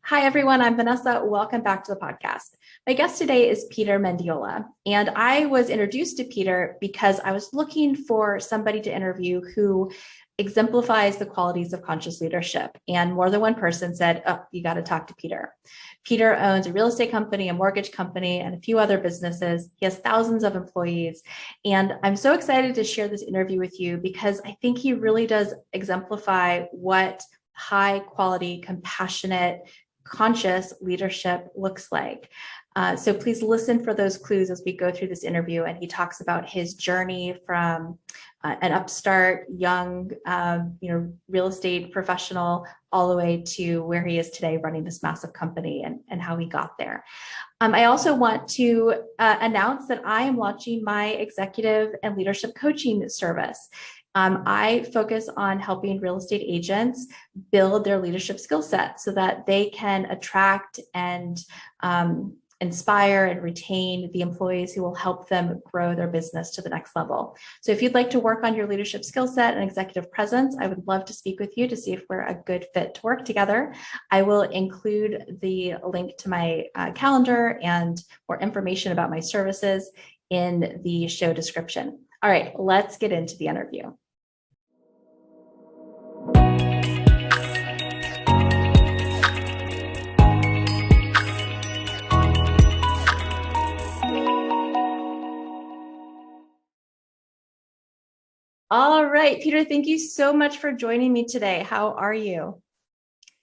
Hi, everyone. I'm Vanessa. Welcome back to the podcast. My guest today is Peter Mendiola. And I was introduced to Peter because I was looking for somebody to interview who exemplifies the qualities of conscious leadership. And more than one person said, oh, you got to talk to Peter. Peter owns a real estate company, a mortgage company, and a few other businesses. He has thousands of employees. And I'm so excited to share this interview with you because I think he really does exemplify what high quality, compassionate, conscious leadership looks like. So please listen for those clues as we go through this interview. And he talks about his journey from an upstart young, real estate professional all the way to where he is today running this massive company and how he got there. I also want to announce that I am launching my executive and leadership coaching service. I focus on helping real estate agents build their leadership skill set so that they can attract and inspire and retain the employees who will help them grow their business to the next level. So if you'd like to work on your leadership skill set and executive presence, I would love to speak with you to see if we're a good fit to work together. I will include the link to my calendar and more information about my services in the show description. All right, let's get into the interview. All right, Peter, thank you so much for joining me today. How are you?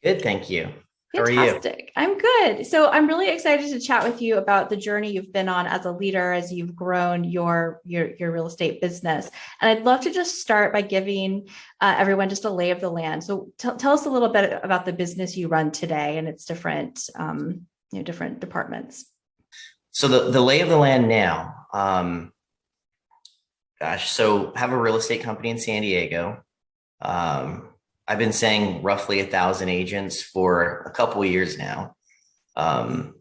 Good, thank you. How are you? Fantastic. I'm good. So I'm really excited to chat with you about the journey you've been on as a leader as you've grown your real estate business. And I'd love to just start by giving everyone just a lay of the land. So tell us a little bit about the business you run today and its different different departments. So the lay of the land now, so have a real estate company in San Diego. I've been saying roughly 1,000 agents for a couple of years now. Then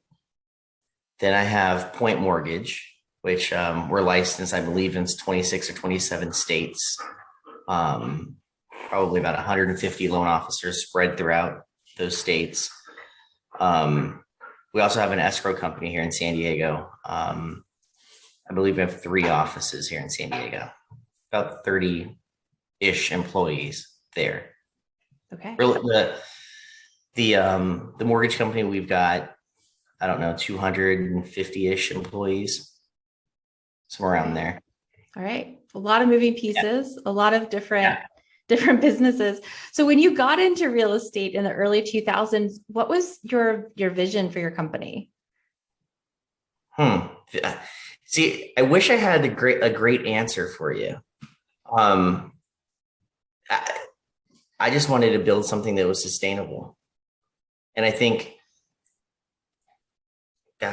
I have Point Mortgage, which we're licensed, I believe, in 26 or 27 states. Probably about 150 loan officers spread throughout those states. We also have an escrow company here in San Diego. I believe we have 3 offices here in San Diego, about 30-ish employees there. Okay. The mortgage company, we've got, I don't know, 250-ish employees, somewhere around there. All right. A lot of moving pieces, a lot of different businesses. So when you got into real estate in the early 2000s, what was your vision for your company? See, I wish I had a great answer for you. I just wanted to build something that was sustainable. And I think, I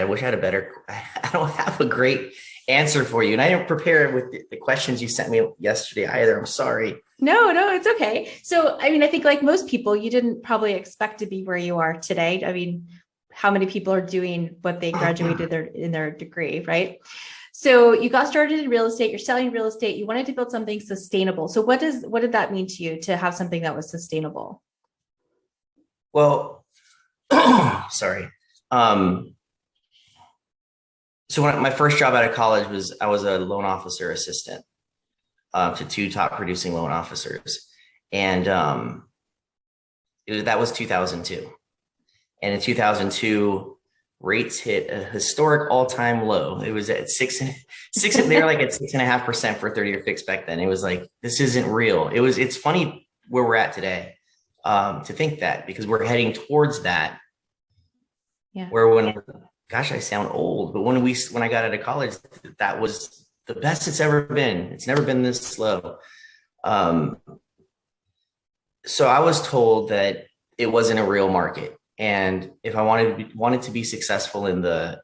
wish I had I don't have a great answer for you. And I didn't prepare with the questions you sent me yesterday either. I'm sorry. No, it's okay. So, I mean, I think like most people, you didn't probably expect to be where you are today. I mean, how many people are doing what they graduated in their degree, right? So you got started in real estate, you're selling real estate, you wanted to build something sustainable. So what did that mean to you to have something that was sustainable? Well, sorry. So when my first job out of college I was a loan officer assistant to 2 top producing loan officers. And that was 2002. And in 2002, rates hit a historic all-time low. It was at six. They were like at 6.5% for 30-year fixed back then. It was like, this isn't real. It's funny where we're at today to think that, because we're heading towards that. Yeah. Where I sound old, but when I got out of college, that was the best it's ever been. It's never been this slow. So I was told that it wasn't a real market. And if I wanted to be successful in the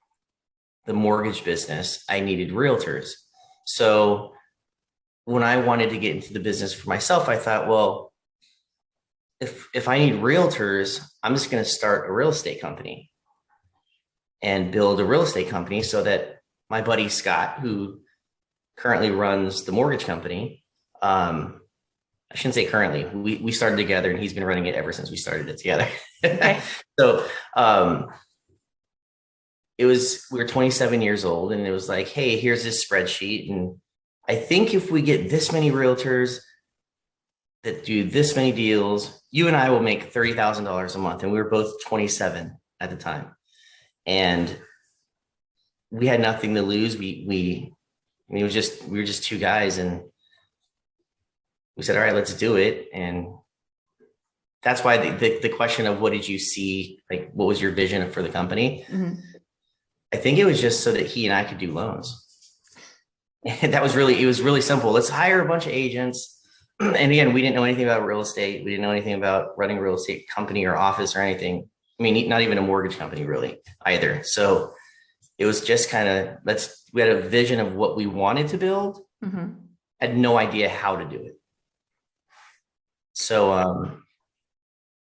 mortgage business, I needed realtors. So when I wanted to get into the business for myself, I thought, well, if I need realtors, I'm just going to start a real estate company and build a real estate company so that my buddy Scott, who currently runs the mortgage company, I shouldn't say currently. We started together, and he's been running it ever since we started it together. Okay. So we were 27 years old, and it was like, hey, here's this spreadsheet, and I think if we get this many realtors that do this many deals, you and I will make $30,000 a month. And we were both 27 at the time, and we had nothing to lose. We were just two guys, and we said, all right, let's do it. And that's why the question of what did you see, like, what was your vision for the company? Mm-hmm. I think it was just so that he and I could do loans. And it was really simple. Let's hire a bunch of agents. And again, we didn't know anything about real estate. We didn't know anything about running a real estate company or office or anything. I mean, not even a mortgage company really either. So it was just kind of, we had a vision of what we wanted to build. Mm-hmm. Had no idea how to do it. So,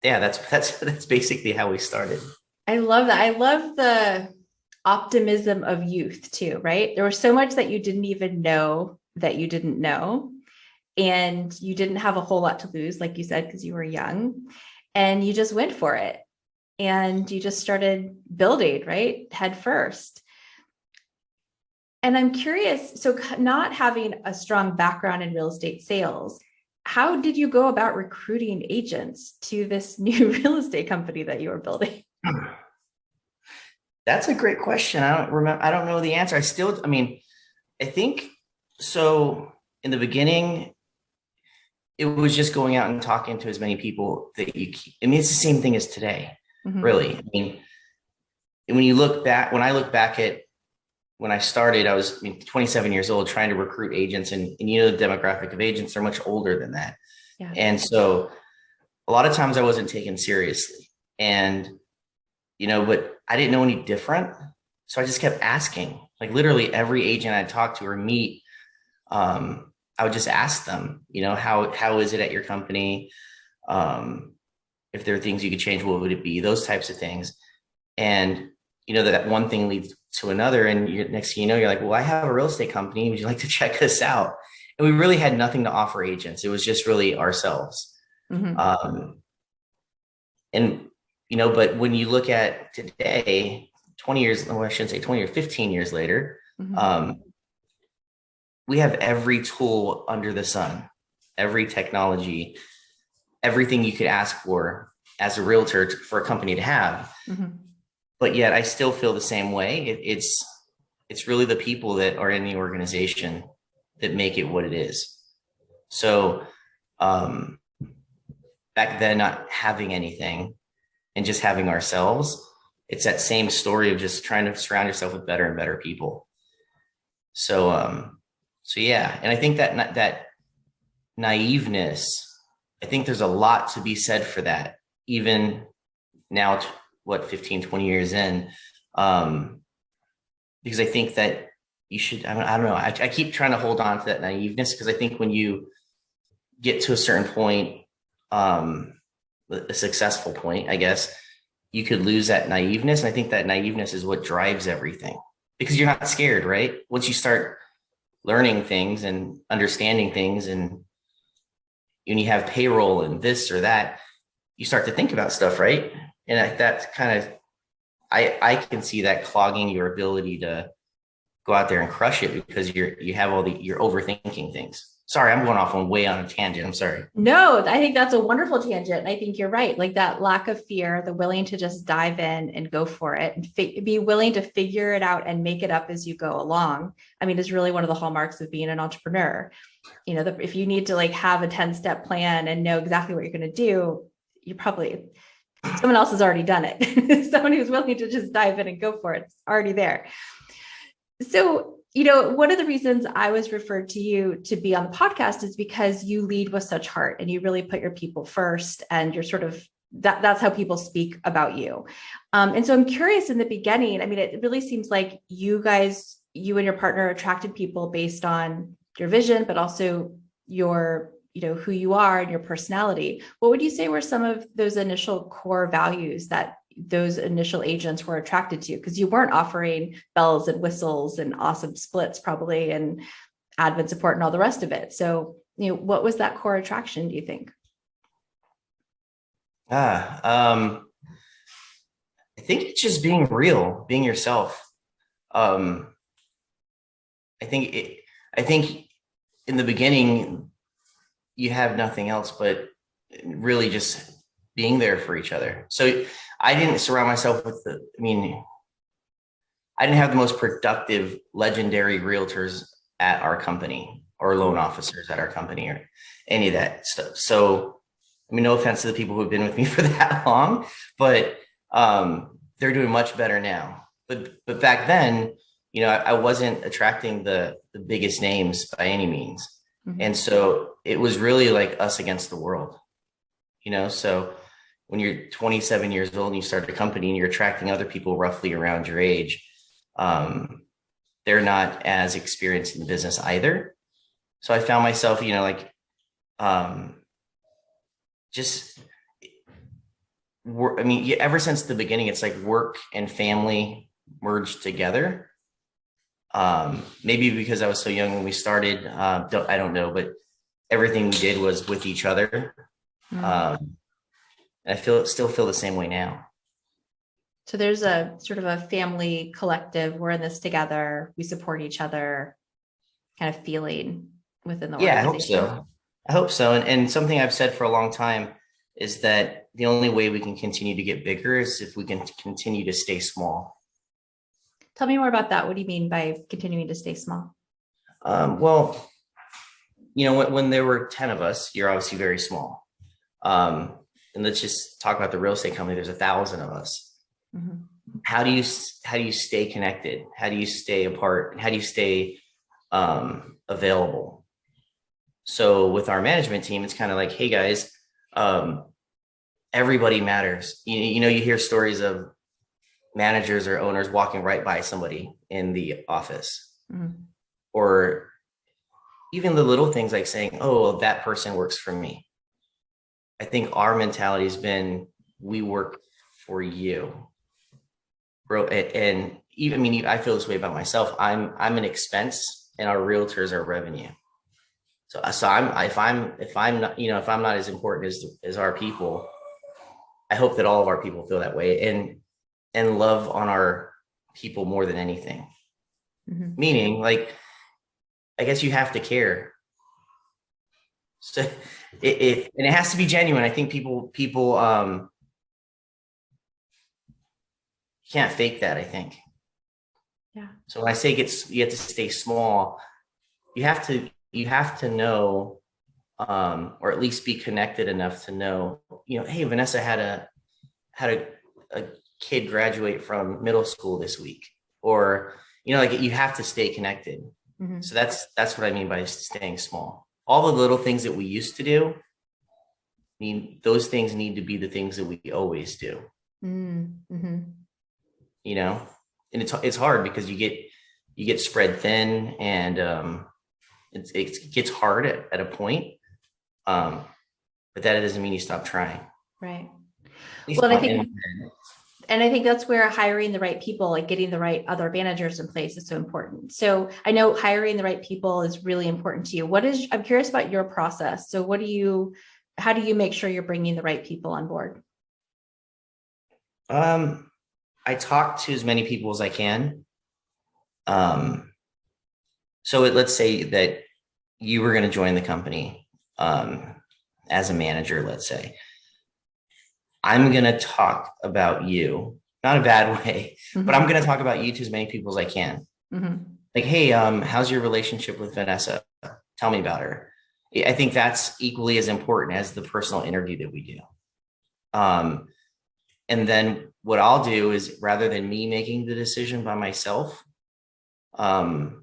yeah, that's basically how we started. I love that. I love the optimism of youth too, right? There was so much that you didn't even know that you didn't know. And you didn't have a whole lot to lose, like you said, because you were young, and you just went for it. And you just started building, right? Head first. And I'm curious, so not having a strong background in real estate sales, how did you go about recruiting agents to this new real estate company that you were building? That's a great question. I don't know the answer. I think so. In the beginning, it was just going out and talking to as many people that you keep. I mean, it's the same thing as today, really. I mean, when I look back at when I started, I was 27 years old trying to recruit agents, and the demographic of agents are much older than that. Yeah. And so a lot of times I wasn't taken seriously, and, but I didn't know any different. So I just kept asking, like literally every agent I talked to or meet, I would just ask them, how is it at your company? If there are things you could change, what would it be? Those types of things. And, that one thing leads to another. And next thing you know, you're like, well, I have a real estate company. Would you like to check us out? And we really had nothing to offer agents. It was just really ourselves. Mm-hmm. But when you look at today, 20 years, well, I shouldn't say 20 or 15 years later, Mm-hmm. We have every tool under the sun, every technology, everything you could ask for as a realtor for a company to have. Mm-hmm. But yet I still feel the same way. It's really the people that are in the organization that make it what it is. So back then, not having anything and just having ourselves, it's that same story of just trying to surround yourself with better and better people. So yeah, and I think that naiveness, I think there's a lot to be said for that, even now, 15, 20 years in, because I think that you should, I don't know, I keep trying to hold on to that naiveness, because I think when you get to a certain point, a successful point, I guess, you could lose that naiveness. And I think that naiveness is what drives everything, because you're not scared, right? Once you start learning things and understanding things, and when you have payroll and this or that, you start to think about stuff, right? And that's kind of, I can see that clogging your ability to go out there and crush it, because you're overthinking things. Sorry, I'm going off way on a tangent. I'm sorry. No, I think that's a wonderful tangent. And I think you're right. Like that lack of fear, the willing to just dive in and go for it, and be willing to figure it out and make it up as you go along. I mean, is really one of the hallmarks of being an entrepreneur. If you need to have a 10-step plan and know exactly what you're going to do, someone else has already done it. Someone who's willing to just dive in and go for it's already there. So, one of the reasons I was referred to you to be on the podcast is because you lead with such heart, and you really put your people first, and you're sort of, that's how people speak about you. And so I'm curious, in the beginning, I mean, it really seems like you and your partner attracted people based on your vision, but also your, who you are and your personality. What would you say were some of those initial core values that those initial agents were attracted to? Because you weren't offering bells and whistles and awesome splits probably, and admin support and all the rest of it. So what was that core attraction, do you think? I think it's just being real, being yourself. Um, I think in the beginning you have nothing else but really just being there for each other. So I didn't surround myself with I didn't have the most productive, legendary realtors at our company or loan officers at our company or any of that stuff. So, no offense to the people who have been with me for that long, but they're doing much better now. But back then, I wasn't attracting the biggest names by any means. Mm-hmm. And so it was really like us against the world, so when you're 27 years old and you start a company and you're attracting other people roughly around your age, they're not as experienced in the business either. So I found myself, ever since the beginning, it's like work and family merged together. Maybe because I was so young when we started, I don't know, but everything we did was with each other. And I still feel the same way now. So there's a sort of a family collective. We're in this together. We support each other kind of feeling within the organization. I hope so. And something I've said for a long time is that the only way we can continue to get bigger is if we can continue to stay small. Tell me more about that. What do you mean by continuing to stay small? Well, when there were 10 of us, you're obviously very small. And let's just talk about the real estate company. There's 1,000 of us. Mm-hmm. How do you stay connected? How do you stay apart? How do you stay available? So with our management team, it's kind of like, hey guys, everybody matters. You hear stories of managers or owners walking right by somebody in the office, mm-hmm. or even the little things like saying, oh, that person works for me. I think our mentality has been, we work for you. Bro, and even I feel this way about myself. I'm an expense, and our realtors are revenue. So if I'm not as important as our people, I hope that all of our people feel that way and love on our people more than anything. Mm-hmm. Meaning, like, I guess you have to care. So it has to be genuine. I think people can't fake that, I think. Yeah. So when I say you have to stay small, you have to know, or at least be connected enough to know, hey, Vanessa had a kid graduate from middle school this week, or, like, you have to stay connected. Mm-hmm. So that's what I mean by staying small. All the little things that we used to do, those things need to be the things that we always do. Mm-hmm. And it's hard because you get spread thin, and it gets hard at a point. But that doesn't mean you stop trying. Right. Well, I think that's where hiring the right people, like getting the right other managers in place, is so important. So I know hiring the right people is really important to you. I'm curious about your process. So how do you make sure you're bringing the right people on board? I talk to as many people as I can. So let's say that you were going to join the company as a manager, let's say. I'm going to talk about you, not a bad way, mm-hmm. but I'm going to talk about you to as many people as I can. Mm-hmm. Like, hey, how's your relationship with Vanessa? Tell me about her. I think that's equally as important as the personal interview that we do. And then what I'll do is, rather than me making the decision by myself, I'll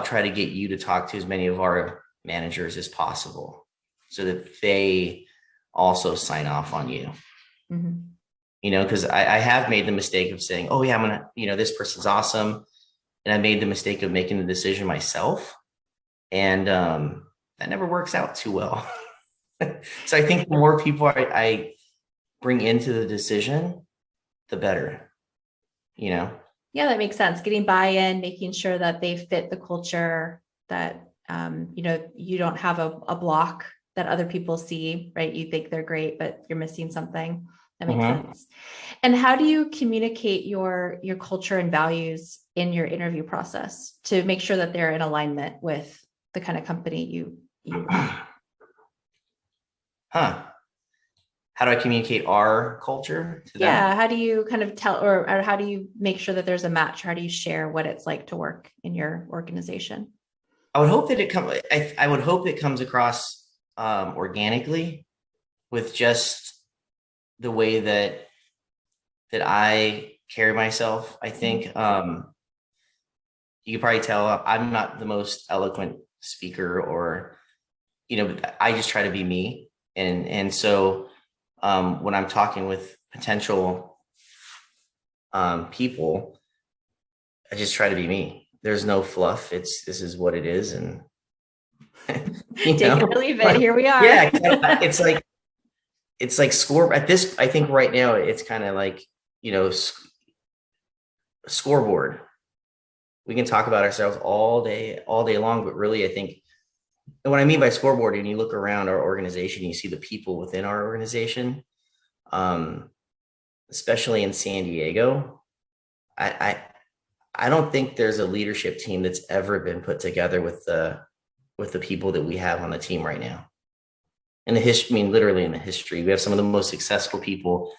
try to get you to talk to as many of our managers as possible so that they also sign off on you. Mm-hmm. Because I have made the mistake of saying, oh yeah, I'm gonna, this person's awesome. And I made the mistake of making the decision myself. And that never works out too well. So I think the more people I bring into the decision, the better, Yeah, that makes sense. Getting buy-in, making sure that they fit the culture, that You don't have a block that other people see, right? You think they're great, but you're missing something. That makes sense. And how do you communicate your culture and values in your interview process to make sure that they're in alignment with the kind of company you Huh. How do I communicate our culture to them? Yeah. How do you kind of tell, or how do you make sure that there's a match? How do you share what it's like to work in your organization? I would hope that I would hope it comes across organically with just the way that I carry myself. I think you can probably tell I'm not the most eloquent speaker, or I just try to be me, and so when I'm talking with potential people, I just try to be me. There's no fluff. This is what it is, and take it or leave it. Here we are. Yeah, it's like score at this. I think right now it's kind of like scoreboard. We can talk about ourselves all day long, but really, I think what I mean by scoreboard, and you look around our organization, you see the people within our organization, especially in San Diego. I don't think there's a leadership team that's ever been put together with the people that we have on the team right now. In the history, literally in the history, we have some of the most successful people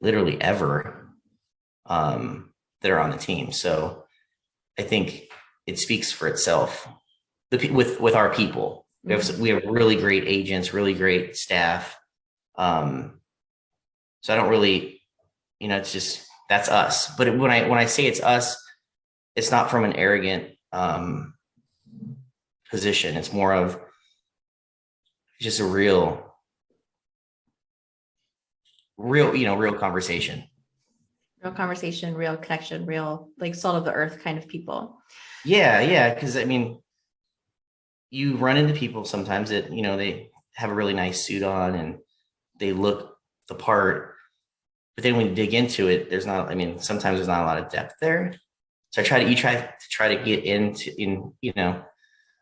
literally ever that are on the team. So I think it speaks for itself. With our people, we have really great agents, really great staff. So I don't really, it's just, that's us. But when I say it's us, it's not from an arrogant position. It's more of just a real conversation. Real conversation, real connection, real like salt of the earth kind of people. Yeah. Because you run into people sometimes that, they have a really nice suit on and they look the part, but then when you dig into it, sometimes there's not a lot of depth there. So you try to get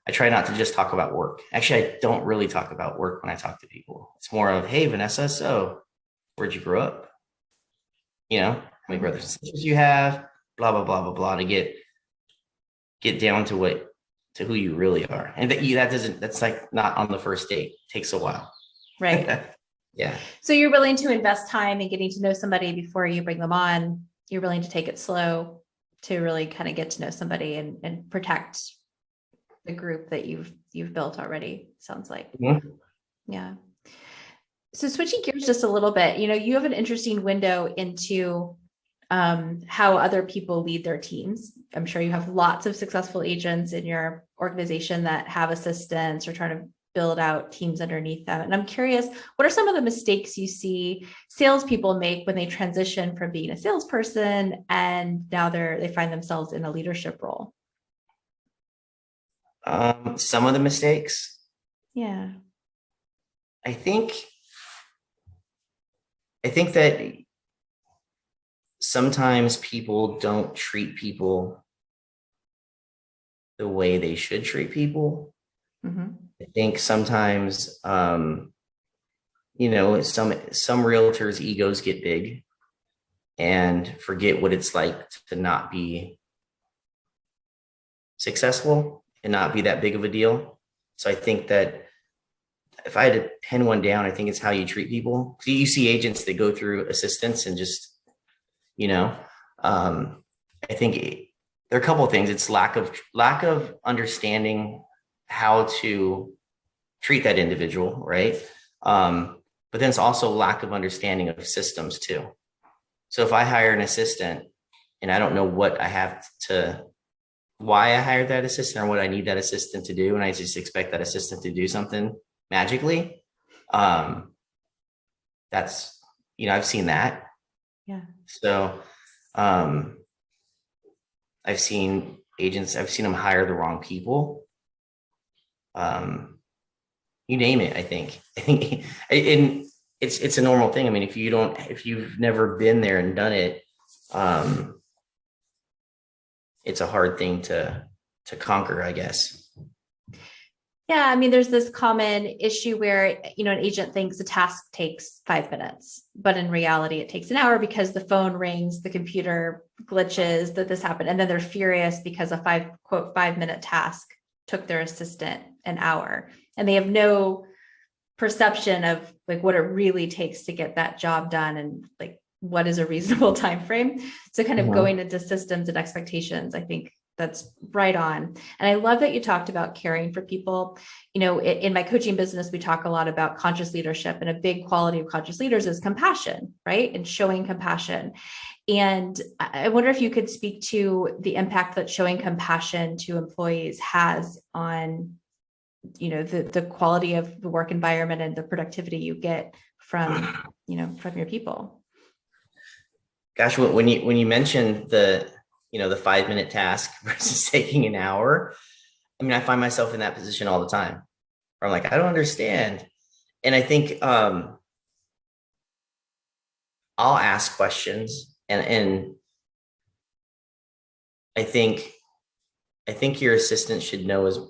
I try not to just talk about work. Actually, I don't really talk about work when I talk to people. It's more of, hey, Vanessa, so where'd you grow up? How many brothers and sisters you have, blah, blah, blah, blah, blah, to get down to who you really are. And that's like not on the first date. It takes a while. Right. Yeah. So you're willing to invest time in getting to know somebody before you bring them on. You're willing to take it slow to really kind of get to know somebody and protect the group that you've built already, sounds like. Mm-hmm. Yeah. So switching gears just a little bit, you have an interesting window into how other people lead their teams. I'm sure you have lots of successful agents in your organization that have assistants or trying to build out teams underneath them. And I'm curious, what are some of the mistakes you see salespeople make when they transition from being a salesperson and now they find themselves in a leadership role? Some of the mistakes. Yeah. I think that sometimes people don't treat people the way they should treat people. Mm-hmm. I think sometimes, some realtors' egos get big and forget what it's like to not be successful and not be that big of a deal. So I think that if I had to pin one down, I think it's how you treat people. You see agents that go through assistants and just, I think there are a couple of things. It's lack of understanding how to treat that individual, right? But then it's also lack of understanding of systems too. So if I hire an assistant and I don't know why I hired that assistant or what I need that assistant to do, and I just expect that assistant to do something magically, that's, I've seen that. Yeah. So I've seen them hire the wrong people. You name it, I think and it's a normal thing. If you've never been there and done it, it's a hard thing to conquer, I guess. Yeah, I mean, there's this common issue where, an agent thinks a task takes 5 minutes, but in reality, it takes an hour because the phone rings, the computer glitches, that this happened. And then they're furious because a quote, 5 minute task took their assistant an hour. And they have no perception of like what it really takes to get that job done and like what is a reasonable time frame. So kind of going into systems and expectations, I think that's right on. And I love that you talked about caring for people. In my coaching business, we talk a lot about conscious leadership, and a big quality of conscious leaders is compassion, right? And showing compassion. And I wonder if you could speak to the impact that showing compassion to employees has on, the quality of the work environment and the productivity you get from your people. Gosh, when you mentioned the 5 minute task versus taking an hour, I mean, I find myself in that position all the time where I'm like, I don't understand. And I think I'll ask questions, and I think your assistant should know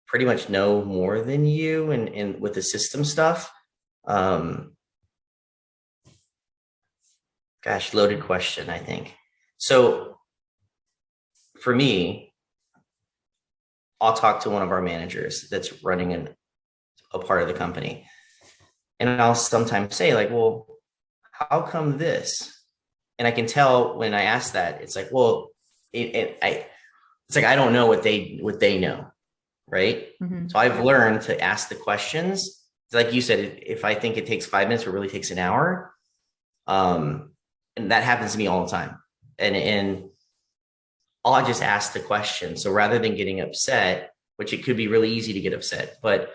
pretty much know more than you and with the system stuff. Gosh, loaded question, I think. So for me, I'll talk to one of our managers that's running a part of the company. And I'll sometimes say like, well, how come this? And I can tell when I ask that, it's like, well, it's like, I don't know what they know. Right. Mm-hmm. So I've learned to ask the questions. Like you said, if I think it takes 5 minutes, it really takes an hour. And that happens to me all the time. And I'll just ask the question. So rather than getting upset, which it could be really easy to get upset, but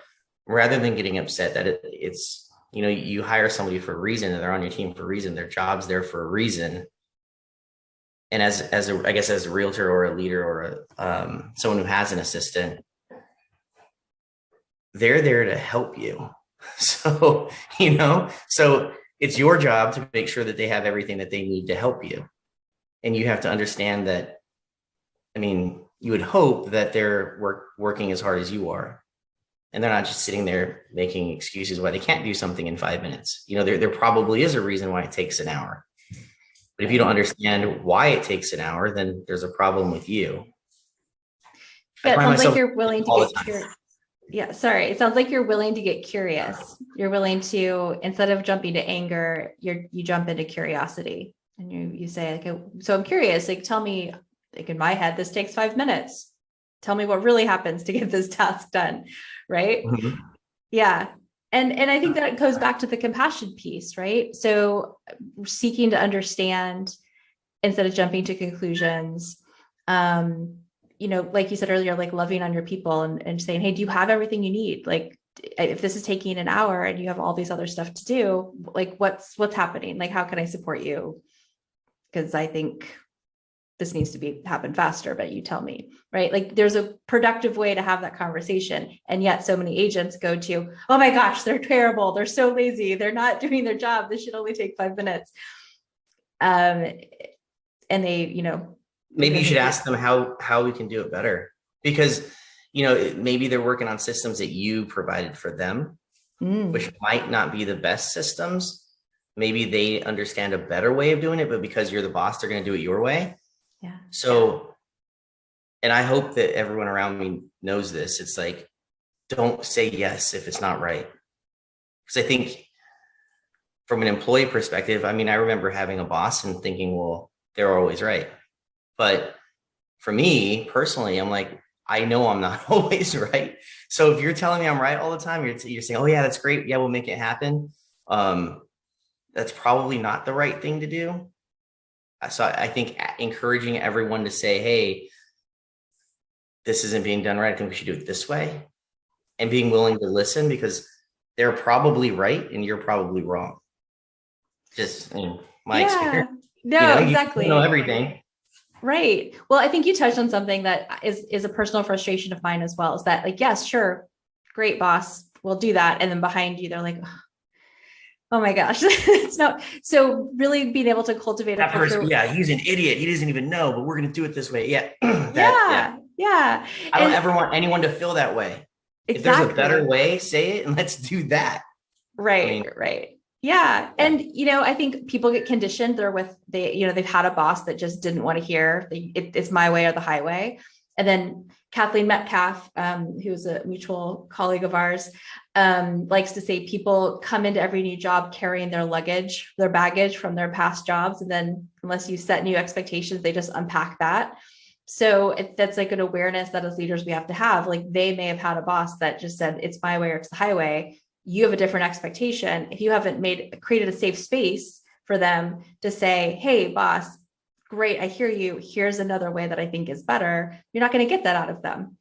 rather than getting upset that it's, you hire somebody for a reason and they're on your team for a reason, their job's there for a reason. And as a realtor or a leader or someone who has an assistant, they're there to help you. So, so it's your job to make sure that they have everything that they need to help you. And you have to understand that, you would hope that they're working as hard as you are. And they're not just sitting there making excuses why they can't do something in 5 minutes. There probably is a reason why it takes an hour. But if you don't understand why it takes an hour, then there's a problem with you. Yeah, it sounds like you're willing to get curious. Yeah, sorry. It sounds like you're willing to get curious. You're willing to, instead of jumping to anger, you jump into curiosity, and you say, like, so I'm curious, like, tell me, like in my head, this takes 5 minutes. Tell me what really happens to get this task done. Right. Mm-hmm. Yeah. And I think that goes back to the compassion piece, right? So seeking to understand instead of jumping to conclusions, like you said earlier, like loving on your people and saying, hey, do you have everything you need? Like, if this is taking an hour and you have all these other stuff to do, like what's happening? Like, how can I support you? Because I think this needs to happen faster, but you tell me, right? Like there's a productive way to have that conversation. And yet so many agents go to, oh my gosh, they're terrible. They're so lazy. They're not doing their job. This should only take 5 minutes. And they, maybe you should ask them how we can do it better, because, maybe they're working on systems that you provided for them, which might not be the best systems. Maybe they understand a better way of doing it, but because you're the boss, they're going to do it your way. Yeah. So, and I hope that everyone around me knows this. It's like, don't say yes if it's not right. Because I think from an employee perspective, I remember having a boss and thinking, well, they're always right. But for me personally, I'm like, I know I'm not always right. So if you're telling me I'm right all the time, you're saying, oh yeah, that's great. Yeah, we'll make it happen. That's probably not the right thing to do. So I think encouraging everyone to say, hey, this isn't being done right. I think we should do it this way. And being willing to listen, because they're probably right and you're probably wrong. Just in my experience. No, exactly. You know everything. Right. Well, I think you touched on something that is a personal frustration of mine as well, is that like, yes, sure. Great boss. We'll do that. And then behind you, they're like, oh my gosh, it's not. So really being able to cultivate that person. Yeah. He's an idiot. He doesn't even know, but we're going to do it this way. Yeah. Yeah. I don't And ever want anyone to feel that way. If there's a better exactly. way, say it and let's do that. I Right, mean, right. Yeah. yeah. And, I think people get conditioned. They've had a boss that just didn't want to hear it's my way or the highway. And then Kathleen Metcalf, who's a mutual colleague of ours, likes to say people come into every new job carrying their luggage, their baggage from their past jobs. And then unless you set new expectations, they just unpack that. So that's like an awareness that as leaders we have to have. Like they may have had a boss that just said, it's my way or it's the highway. You have a different expectation. If you haven't created a safe space for them to say, hey, boss, great, I hear you. Here's another way that I think is better. You're not going to get that out of them.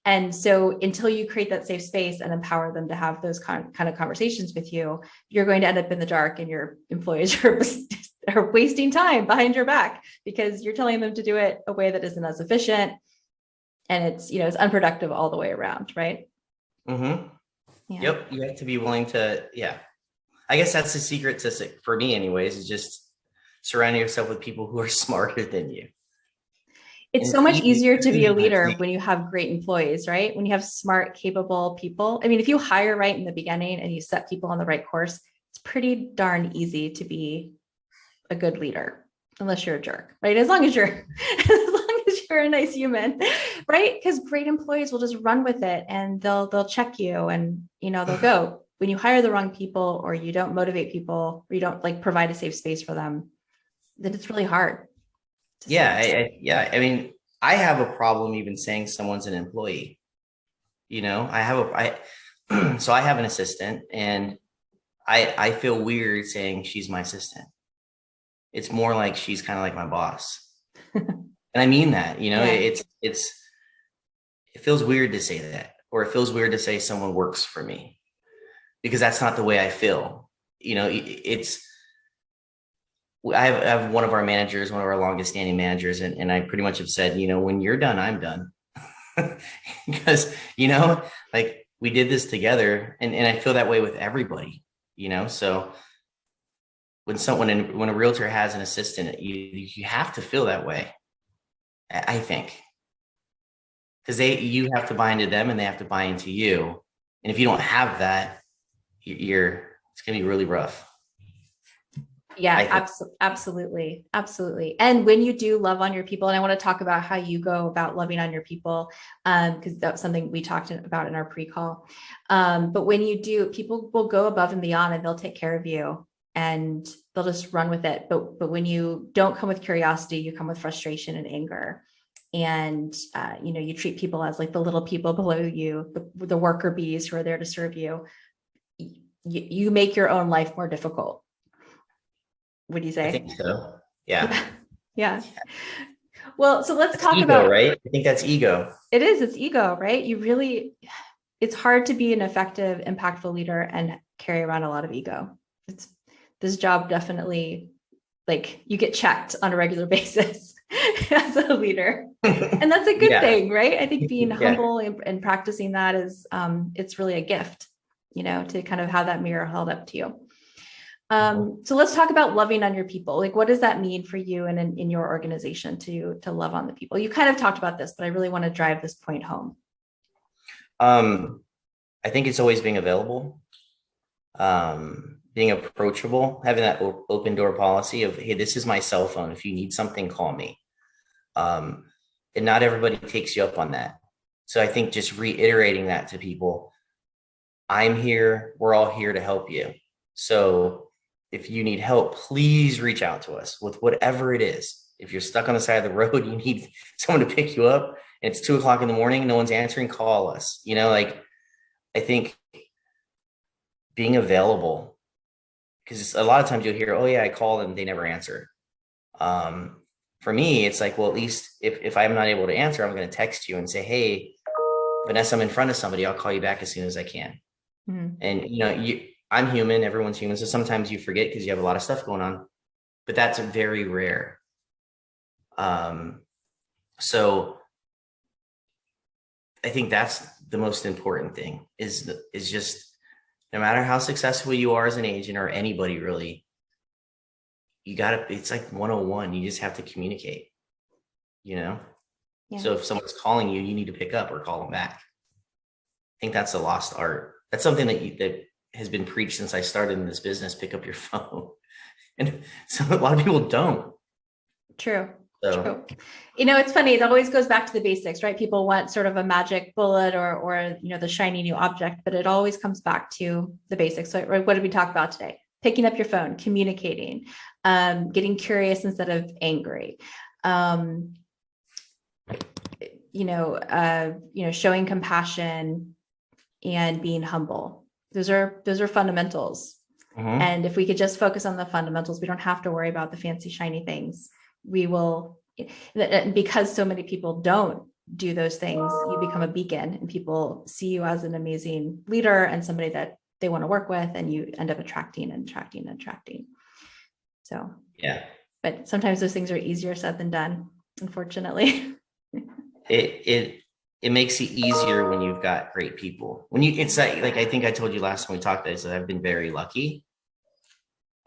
And so until you create that safe space and empower them to have those kind of conversations with you, you're going to end up in the dark and your employees are wasting time behind your back because you're telling them to do it a way that isn't as efficient. And it's unproductive all the way around, right? Mm-hmm. Yeah. Yep. You have to be willing to, yeah. I guess that's the secret to, for me anyways, is just surrounding yourself with people who are smarter than you. It's And so much easier to be a easy to leader see. when you have great employees, right? When you have smart, capable people. I mean, if you hire right in the beginning and you set people on the right course, it's pretty darn easy to be a good leader, unless you're a jerk, right? As long as you're a nice human, right? Because great employees will just run with it and they'll check you and they'll go. When you hire the wrong people or you don't motivate people or you don't like provide a safe space for them, then it's really hard to Yeah. see. I mean, I have a problem even saying someone's an employee. So I have an assistant and I feel weird saying she's my assistant. It's more like she's kind of like my boss. And I mean that, Yeah. it feels weird to say that, or it feels weird to say someone works for me because that's not the way I feel. I have one of our managers, one of our longest standing managers, and I pretty much have said, when you're done, I'm done. Because, like we did this together and I feel that way with everybody, so when a realtor has an assistant, you have to feel that way, I think, because you have to buy into them and they have to buy into you. And if you don't have that, it's going to be really rough. Yeah, absolutely. Absolutely. And when you do love on your people, and I want to talk about how you go about loving on your people, because that's something we talked about in our pre-call. But when you do, people will go above and beyond and they'll take care of you and they'll just run with it. But when you don't come with curiosity, you come with frustration and anger. And, you treat people as like the little people below you, the worker bees who are there to serve you. You make your own life more difficult. Would you I say? think so. Yeah. Yeah. Well, so let's That's talk ego, about right? I think that's ego. it's ego, right? It's hard to be an effective, impactful leader and carry around a lot of ego. It's this job definitely like you get checked on a regular basis as a leader. And that's a good Yeah. thing, right? I think being Yeah. humble and practicing that is it's really a gift, to kind of have that mirror held up to you. So let's talk about loving on your people. Like, what does that mean for you and in your organization to love on the people? You kind of talked about this, but I really want to drive this point home. I think it's always being available, being approachable, having that open door policy of, hey, this is my cell phone. If you need something, call me. And not everybody takes you up on that. So I think just reiterating that to people, I'm here. We're all here to help you. So if you need help, please reach out to us with whatever it is. If you're stuck on the side of the road, you need someone to pick you up and it's 2:00 in the morning, no one's answering, call us. I think being available, because a lot of times you'll hear, oh yeah, I called and they never answer. For me, it's like, well, at least if I'm not able to answer, I'm going to text you and say, hey, Vanessa, I'm in front of somebody. I'll call you back as soon as I can. Mm-hmm. And, I'm human. Everyone's human. So sometimes you forget because you have a lot of stuff going on, but that's very rare. So I think that's the most important thing is just no matter how successful you are as an agent or anybody really, it's like 101. You just have to communicate, Yeah. So if someone's calling you, you need to pick up or call them back. I think that's a lost art. That's something that has been preached since I started in this business. Pick up your phone. And so a lot of people don't. True. So, True. It's funny. It always goes back to the basics, right? People want sort of a magic bullet or the shiny new object, but it always comes back to the basics. So, right, what did we talk about today? Picking up your phone, communicating, getting curious instead of angry, showing compassion and being humble. Those are fundamentals. And if we could just focus on the fundamentals, we don't have to worry about the fancy, shiny things. We will, because so many people don't do those things, you become a beacon and people see you as an amazing leader and somebody that they want to work with, and you end up attracting. So, yeah. But sometimes those things are easier said than done, unfortunately. It makes it easier when you've got great people. It's like I think I told you last time we talked, is that I've been very lucky.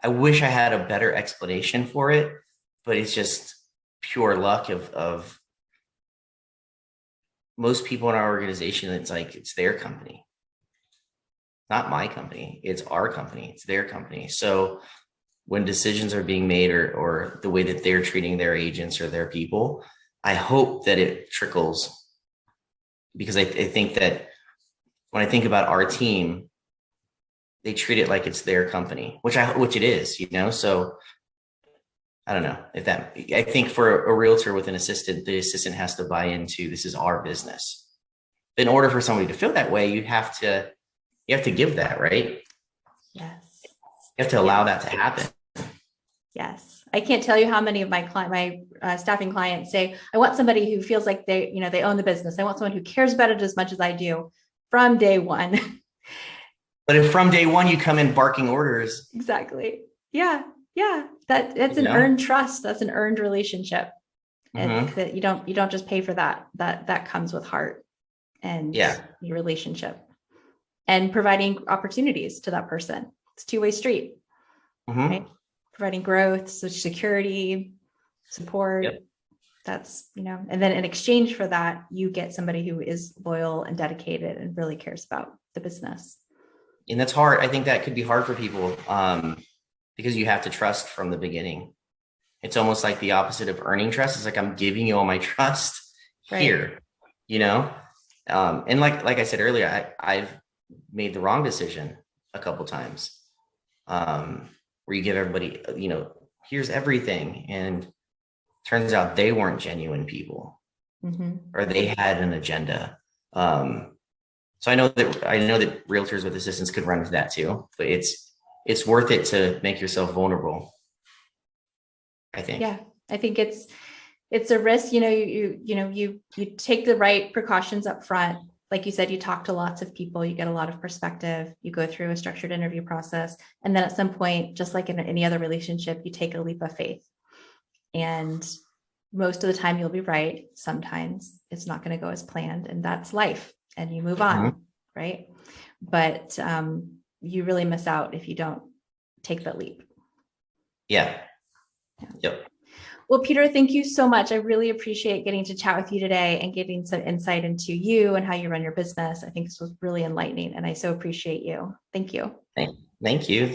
I wish I had a better explanation for it, but it's just pure luck of most people in our organization. It's like, it's their company, not my company. It's our company. It's their company. So when decisions are being made or the way that they're treating their agents or their people, I hope that it trickles, because I think that when I think about our team, they treat it like it's their company, which it is, so I don't know I think for a realtor with an assistant, the assistant has to buy into, this is our business. In order for somebody to feel that way, you have to give that, right? Yes. You have to allow that to happen. Yes. I can't tell you how many of my staffing clients say, I want somebody who feels like they own the business. I want someone who cares about it as much as I do from day one. But if from day one you come in barking orders. Exactly. Yeah. Yeah. That's an earned trust. That's an earned relationship. And that you don't just pay for that. That comes with heart and your relationship and providing opportunities to that person. It's a two-way street. Right? Providing growth, security, support. Yep. That's, and then in exchange for that, you get somebody who is loyal and dedicated and really cares about the business. And that's hard. I think that could be hard for people because you have to trust from the beginning. It's almost like the opposite of earning trust. It's like, I'm giving you all my trust here, and like I said earlier, I've made the wrong decision a couple times where you give everybody, here's everything. And turns out they weren't genuine people or they had an agenda. So I know that realtors with assistants could run into that too, but it's worth it to make yourself vulnerable, I think. Yeah, I think it's a risk. You take the right precautions up front. Like you said, you talk to lots of people, you get a lot of perspective, you go through a structured interview process. And then at some point, just like in any other relationship, you take a leap of faith. And most of the time you'll be right. Sometimes it's not going to go as planned, and that's life, and you move on, right? But you really miss out if you don't take that leap. Yeah. Yep. Well, Peter, thank you so much. I really appreciate getting to chat with you today and getting some insight into you and how you run your business. I think this was really enlightening, and I so appreciate you. Thank you. Thank you.